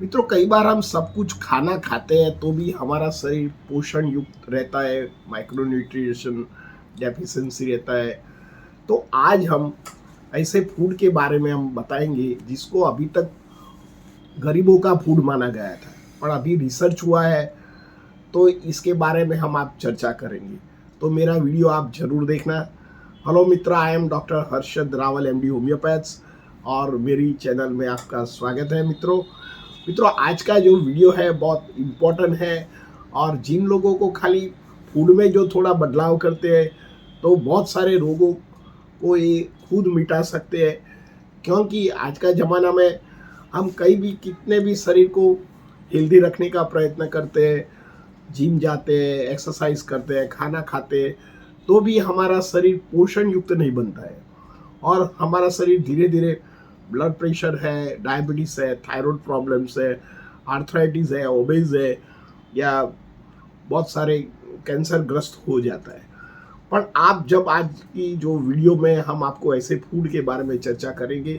मित्रों, कई बार हम सब कुछ खाना खाते हैं तो भी हमारा शरीर पोषण युक्त रहता है, माइक्रोन्यूट्रिशन डेफिशिएंसी रहता है। तो आज हम ऐसे फूड के बारे में हम बताएंगे जिसको अभी तक गरीबों का फूड माना गया था, पर अभी रिसर्च हुआ है तो इसके बारे में हम आप चर्चा करेंगे। तो मेरा वीडियो आप जरूर देखना। Hello Mitra, I am doctor Harshad Rawal, MD homeopaths, और मेरी चैनल में आपका स्वागत है। मित्रों, आज का जो वीडियो है बहुत इम्पोर्टेंट है, और जिन लोगों को खाली फूड में जो थोड़ा बदलाव करते हैं तो बहुत सारे रोगों को ये खुद मिटा सकते हैं। क्योंकि आज का ज़माना में हम कहीं भी कितने भी शरीर को हेल्दी रखने का प्रयत्न करते हैं, जिम जाते हैं, एक्सरसाइज करते हैं, खाना खाते हैं, तो भी हमारा शरीर पोषण युक्त नहीं बनता है, और हमारा शरीर धीरे धीरे ब्लड प्रेशर है, डायबिटीज है, थायराइड प्रॉब्लम्स है, आर्थराइटिस है, ओबेज है, या बहुत सारे कैंसर ग्रस्त हो जाता है। पर आप जब आज की जो वीडियो में हम आपको ऐसे फूड के बारे में चर्चा करेंगे,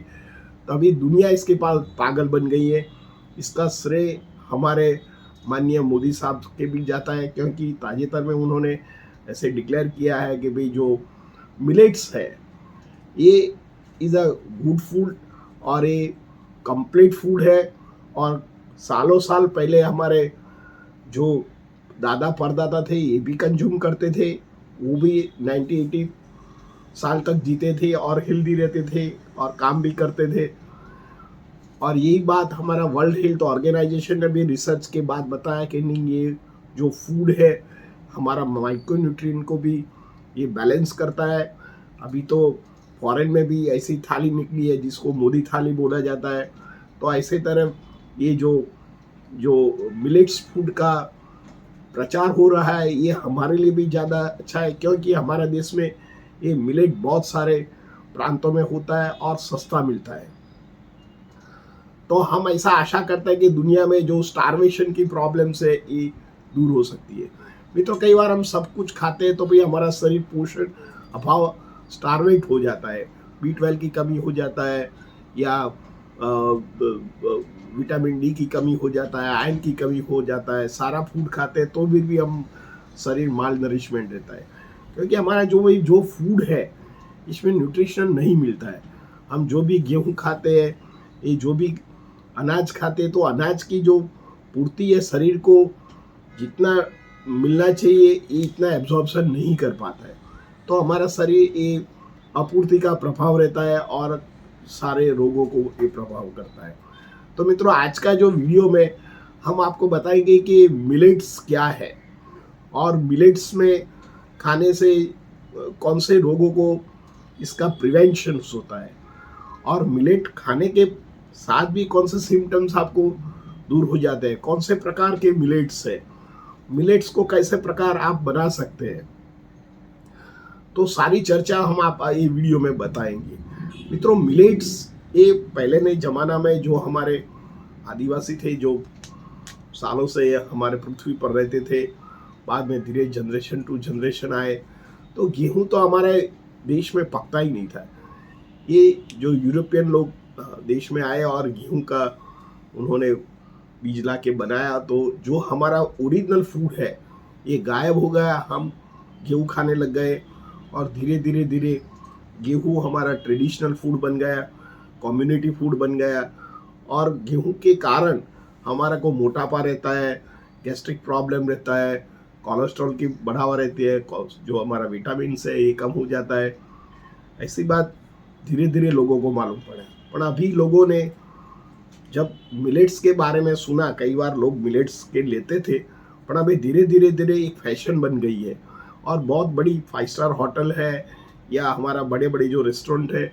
तभी दुनिया इसके पास पागल बन गई है। इसका श्रेय हमारे माननीय मोदी साहब के भी जाता है, क्योंकि ताजेतर में उन्होंने ऐसे डिक्लेयर किया है कि भाई जो मिलेट्स है ये इज़ अ गुड फूड, और ये कंप्लीट फूड है। और सालों साल पहले हमारे जो दादा परदादा थे ये भी कंज्यूम करते थे, वो भी 90-80 साल तक जीते थे और हेल्दी रहते थे और काम भी करते थे। और यही बात हमारा वर्ल्ड हेल्थ ऑर्गेनाइजेशन ने भी रिसर्च के बाद बताया कि नहीं, ये जो फूड है हमारा माइक्रोन्यूट्रिएंट को भी ये बैलेंस करता है। अभी तो फॉरेन में भी ऐसी थाली निकली है जिसको मोदी थाली बोला जाता है। तो ऐसे तरह ये जो जो मिलेट्स फूड का प्रचार हो रहा है ये हमारे लिए भी ज़्यादा अच्छा है, क्योंकि हमारे देश में ये मिलेट बहुत सारे प्रांतों में होता है और सस्ता मिलता है। तो हम ऐसा आशा करते हैं कि दुनिया में जो स्टारवेशन की प्रॉब्लम्स है ये दूर हो सकती है। मित्रों, कई बार हम सब कुछ खाते हैं तो भी हमारा शरीर पोषण अभाव स्टारवेट हो जाता है, B12 की कमी हो जाता है, या विटामिन डी की कमी हो जाता है, आयरन की कमी हो जाता है। सारा फूड खाते हैं तो भी हम शरीर माल नरिशमेंट रहता है, क्योंकि हमारा जो फूड है इसमें न्यूट्रिशन नहीं मिलता है। हम जो भी गेहूँ खाते हैं, ये जो भी अनाज खाते हैं, तो अनाज की जो पूर्ति है शरीर को जितना मिलना चाहिए ये इतना एब्जॉर्प्शन नहीं कर पाता है। तो हमारा शरीर ये अपूर्ति का प्रभाव रहता है और सारे रोगों को ये प्रभाव करता है। तो मित्रों, आज का जो वीडियो में हम आपको बताएंगे कि मिलेट्स क्या है, और मिलेट्स में खाने से कौन से रोगों को इसका प्रिवेंशन होता है, और मिलेट खाने के साथ भी कौन से सिम्टम्स आपको दूर हो जाते हैं, कौन से प्रकार के मिलेट्स है, मिलेट्स को कैसे प्रकार आप बना सकते हैं। तो सारी चर्चा हम आप ये वीडियो में बताएंगे। मित्रों, मिलेट्स ये पहले ने जमाना में जो हमारे आदिवासी थे, जो सालों से हमारे पृथ्वी पर रहते थे, बाद में धीरे जनरेशन टू जनरेशन आए, तो गेहूं तो हमारे देश में पकता ही नहीं था। ये जो यूरोपियन लोग देश में आए और गेहूं का उन्होंने बीज ला के बनाया, तो जो हमारा ओरिजिनल फूड है ये गायब हो गया। हम गेहूं खाने लग गए, और धीरे धीरे धीरे गेहूं हमारा ट्रेडिशनल फूड बन गया, कम्युनिटी फूड बन गया। और गेहूं के कारण हमारा को मोटापा रहता है, गैस्ट्रिक प्रॉब्लम रहता है, कोलेस्ट्रॉल की बढ़ावा रहती है, जो हमारा विटामिन है ये कम हो जाता है। ऐसी बात धीरे धीरे लोगों को मालूम पड़ा। पर अभी लोगों ने जब मिलेट्स के बारे में सुना, कई बार लोग मिलेट्स के लेते थे, पर अभी धीरे धीरे धीरे एक फैशन बन गई है, और बहुत बड़ी 5 स्टार होटल है या हमारा बड़े बड़े जो रेस्टोरेंट है,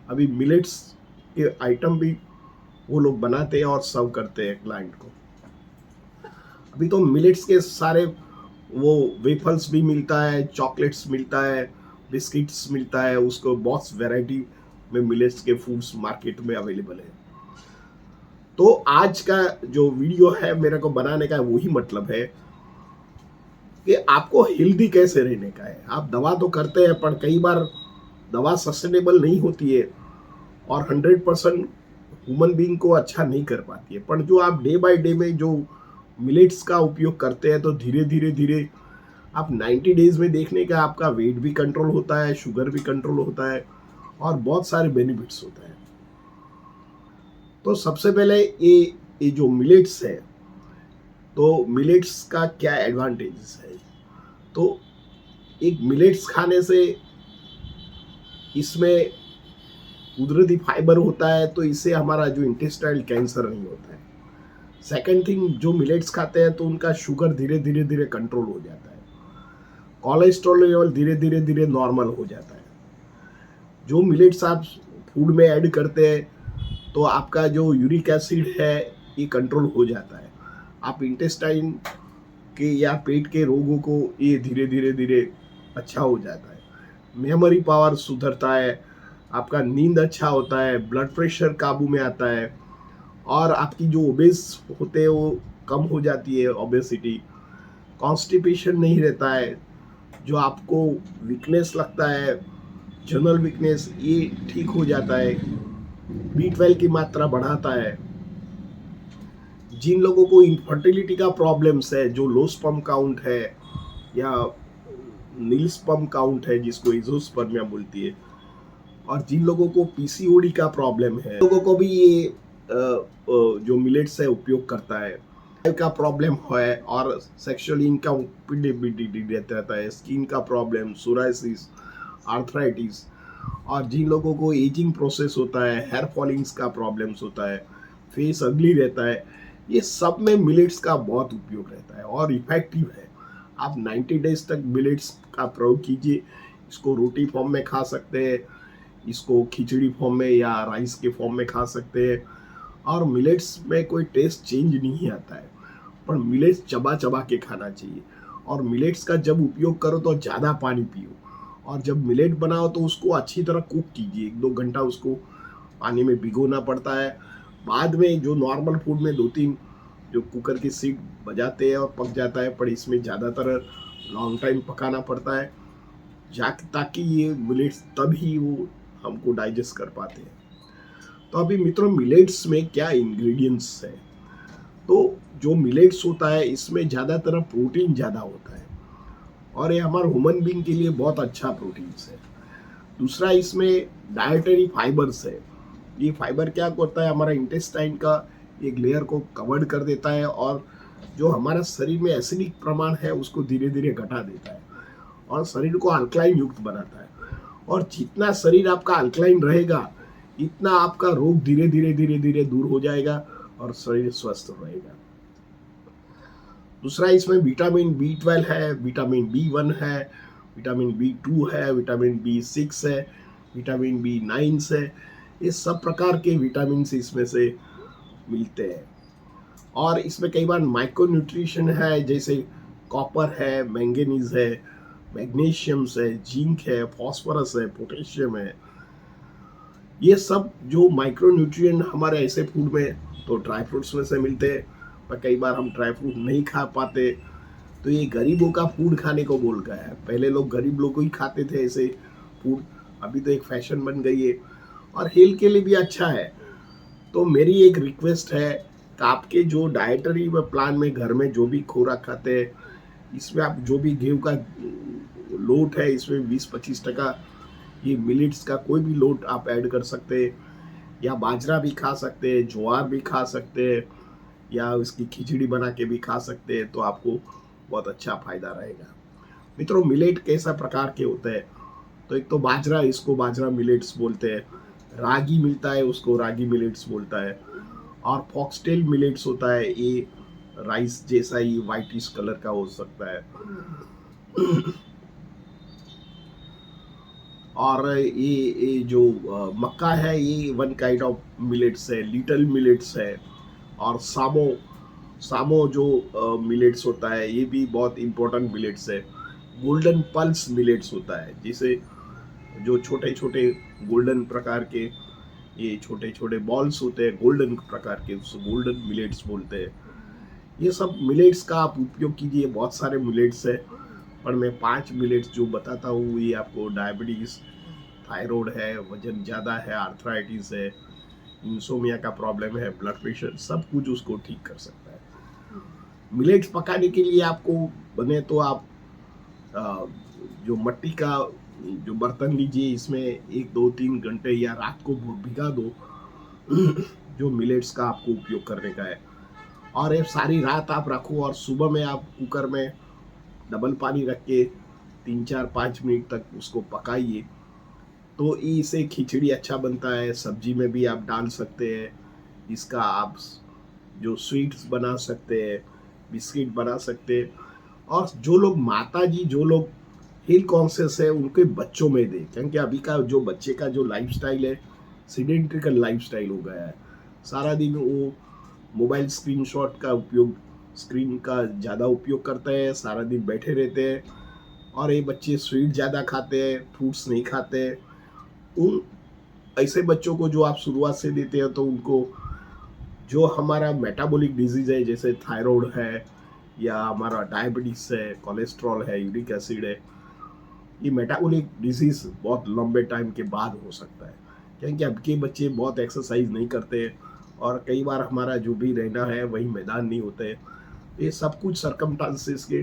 अभी मिलेट्स के आइटम भी वो लोग बनाते हैं और सर्व करते हैं क्लाइंट को। अभी तो मिलेट्स के सारे वो वेफल्स भी मिलता है, चॉकलेट्स मिलता है, बिस्किट्स मिलता है, उसको बहुत वैरायटी में मिलेट्स के फूड्स मार्केट में अवेलेबल है। तो आज का जो वीडियो है मेरे को बनाने का वही मतलब है कि आपको हेल्दी कैसे रहने का है। आप दवा तो करते हैं, पर कई बार दवा सस्टेनेबल नहीं होती है, और 100% ह्यूमन बीइंग को अच्छा नहीं कर पाती है। पर जो आप डे बाय डे में जो मिलेट्स का उपयोग करते हैं तो धीरे धीरे धीरे आप 90 डेज में देखने का आपका वेट भी कंट्रोल होता है, शुगर भी कंट्रोल होता है और बहुत सारे बेनिफिट्स होते हैं। तो सबसे पहले ये जो मिलेट्स है, तो मिलेट्स का क्या एडवांटेजेस है? तो एक मिलेट्स खाने से इसमें कुदरती फाइबर होता है, तो इससे हमारा जो इंटेस्टाइनल कैंसर नहीं होता है। सेकंड थिंग, जो मिलेट्स खाते हैं तो उनका शुगर धीरे धीरे धीरे कंट्रोल हो जाता है, कोलेस्ट्रॉल लेवल धीरे धीरे धीरे नॉर्मल हो जाता है। जो मिलेट्स आप फूड में ऐड करते हैं तो आपका जो यूरिक एसिड है ये कंट्रोल हो जाता है। आप इंटेस्टाइन के या पेट के रोगों को ये धीरे धीरे धीरे अच्छा हो जाता है। मेमोरी पावर सुधरता है, आपका नींद अच्छा होता है, ब्लड प्रेशर काबू में आता है और आपकी जो ओबेस होते हैं वो कम हो जाती है, ओबेसिटी। कॉन्स्टिपेशन नहीं रहता है, जो आपको वीकनेस लगता है, जनरल वीकनेस, ये ठीक हो जाता है। B12 की मात्रा बढ़ाता है। जिन लोगों को इनफर्टिलिटी का प्रॉब्लम्स है, जो लो स्पर्म काउंट है या नील स्पर्म काउंट है जिसको एजोस्पर्मिया बोलती है, और जिन लोगों को पीसीओडी का प्रॉब्लम है, लोगों को भी ये जो मिलेट्स है उपयोग करता है। का प्रॉब्लम है और सेक्सुअल इनकम्पेटिबिलिटी रहता है, स्किन का प्रॉब्लम, सोराइसिस, आर्थराइटिस, और जिन लोगों को एजिंग प्रोसेस होता है, हेयर फॉलिंग्स का प्रॉब्लम्स होता है, फेस अगली रहता है, ये सब में मिलेट्स का बहुत उपयोग रहता है और इफेक्टिव है। आप 90 डेज तक मिलेट्स का प्रयोग कीजिए। इसको रोटी फॉर्म में खा सकते हैं, इसको खिचड़ी फॉर्म में या राइस के फॉर्म में खा सकते हैं, और मिलेट्स में कोई टेस्ट चेंज नहीं आता है। पर मिलेट्स चबा चबा के खाना चाहिए, और मिलेट्स का जब उपयोग करो तो ज़्यादा पानी पियो, और जब मिलेट बनाओ तो उसको अच्छी तरह कुक कीजिए। 1-2 घंटा उसको पानी में भिगोना पड़ता है। बाद में जो नॉर्मल फूड में 2-3 जो कुकर की सीट बजाते हैं और पक जाता है, पर इसमें ज़्यादातर लॉन्ग टाइम पकाना पड़ता है ताकि ये मिलेट्स तभी वो हमको डाइजेस्ट कर पाते हैं। तो अभी मित्रों, मिलेट्स में क्या इंग्रेडिएंट्स है? तो जो मिलेट्स होता है इसमें ज़्यादातर प्रोटीन ज़्यादा होता है और ये हमारे ह्यूमन बीइंग के लिए बहुत अच्छा प्रोटीन्स है। दूसरा, इसमें डाइटरी फाइबर्स है। ये फाइबर क्या होता है, हमारा इंटेस्टाइन का एक लेयर को कवर्ड कर देता है और जो हमारा शरीर में एसिडिक प्रमाण है उसको धीरे धीरे घटा देता है और शरीर को अल्कलाइन युक्त बनाता है। और जितना शरीर आपका अल्कलाइन रहेगा इतना आपका रोग धीरे धीरे धीरे धीरे दूर हो जाएगा और शरीर स्वस्थ रहेगा। दूसरा, इसमें विटामिन B12 है, विटामिन B1 है, विटामिन B2 है, विटामिन B6 है, विटामिन B9 है। ये सब प्रकार के विटामिन इसमें से मिलते हैं। और इसमें कई बार माइक्रो न्यूट्रिशन है, जैसे कॉपर है, मैंगनीज है, मैग्नीशियम है, जिंक है, फास्फोरस है, पोटेशियम है। ये सब जो माइक्रो न्यूट्रिएंट हमारे ऐसे फूड में तो ड्राई फ्रूट्स में से मिलते हैं, पर कई बार हम ड्राई फ्रूट नहीं खा पाते, तो ये गरीबों का फूड खाने को बोल गया है। पहले लोग गरीब लोग ही खाते थे ऐसे फूड, अभी तो एक फैशन बन गई है और हेल्थ के लिए भी अच्छा है। तो मेरी एक रिक्वेस्ट है कि आपके जो डाइटरी प्लान में घर में जो भी खुराक खाते हैं, इसमें आप जो भी गेहूं का लोट है इसमें 20-25% ये मिलेट्स का कोई भी लोट आप ऐड कर सकते हैं, या बाजरा भी खा सकते हैं, ज्वार भी खा सकते हैं, या उसकी खिचड़ी बना के भी खा सकते हैं, तो आपको बहुत अच्छा फायदा रहेगा। मित्रों, मिलेट कैसा प्रकार के होते हैं? तो एक तो बाजरा, इसको बाजरा मिलेट्स बोलते हैं। रागी मिलता है, उसको रागी मिलेट्स बोलता है। और फॉक्सटेल मिलेट्स होता है, ये राइस जैसा ही व्हाइटिश कलर का हो सकता है। और ये जो मक्का है, ये वन काइंड ऑफ मिलेट्स है, लिटिल मिलेट्स है। और सामो जो मिलेट्स होता है, ये भी बहुत इंपॉर्टेंट मिलेट्स है। गोल्डन पल्स मिलेट्स होता है, जिसे जो छोटे छोटे गोल्डन प्रकार के ये छोटे छोटे बॉल्स होते हैं, गोल्डन प्रकार के, उसको गोल्डन मिलेट्स बोलते हैं। ये सब मिलेट्स का आप उपयोग कीजिए। बहुत सारे मिलेट्स है, पर मैं 5 मिलेट्स जो बताता हूँ, ये आपको डायबिटीज, थायराइड है, वजन ज़्यादा है, आर्थराइटिस है, इंसोमिया का प्रॉब्लम है, ब्लड प्रेशर, सब कुछ उसको ठीक कर सकता है। मिलेट्स पकाने के लिए आपको बने तो आप अ, जो मट्टी का जो बर्तन लीजिए, इसमें 1 2 3 घंटे या रात को भिगा दो जो मिलेट्स का आपको उपयोग करने का है, और ये सारी रात आप रखो और सुबह में आप कुकर में डबल पानी रख के 3 4 5 मिनट तक उसको पकाइए, तो इससे खिचड़ी अच्छा बनता है। सब्जी में भी आप डाल सकते हैं इसका, आप जो स्वीट्स बना सकते हैं, बिस्किट बना सकते हैं। और जो लोग माता जी, जो लोग हेल्थ कॉन्शियस है, उनके बच्चों में दें, क्योंकि अभी का जो बच्चे का जो लाइफस्टाइल है, सीडेंट्रिकल लाइफस्टाइल हो गया है। सारा दिन वो मोबाइल स्क्रीनशॉट का उपयोग, स्क्रीन का ज़्यादा उपयोग करते हैं, सारा दिन बैठे रहते हैं, और ये बच्चे स्वीट ज़्यादा खाते हैं, फ्रूट्स नहीं खाते हैं। उन ऐसे बच्चों को जो आप शुरुआत से देते हैं, तो उनको जो हमारा मेटाबॉलिक डिजीज है, जैसे थायराइड है या हमारा डायबिटीज है, कोलेस्ट्रॉल है, यूरिक एसिड है, ये मेटाबॉलिक डिजीज बहुत लंबे टाइम के बाद हो सकता है, क्योंकि अब के बच्चे बहुत एक्सरसाइज नहीं करते, और कई बार हमारा जो भी रहना है वही मैदान नहीं होते। ये सब कुछ सरकमस्टांसेस के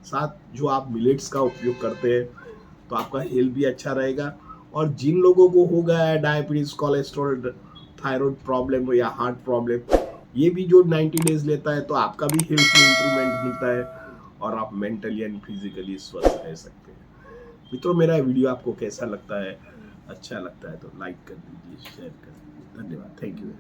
साथ जो आप मिलेट्स का उपयोग करते हैं, तो आपका हेल्थ भी अच्छा रहेगा। और जिन लोगों को हो गया है डायबिटीज, कोलेस्ट्रॉल, थायराइड प्रॉब्लम या हार्ट प्रॉब्लम, ये भी जो 90 डेज लेता है, तो आपका भी हेल्थ में इंप्रूवमेंट मिलता है, और आप मेंटली एंड फिजिकली स्वस्थ रह सकते हैं। मित्रों, मेरा वीडियो आपको कैसा लगता है? अच्छा लगता है तो लाइक कर दीजिए, शेयर कर दीजिए। धन्यवाद, थैंक यू।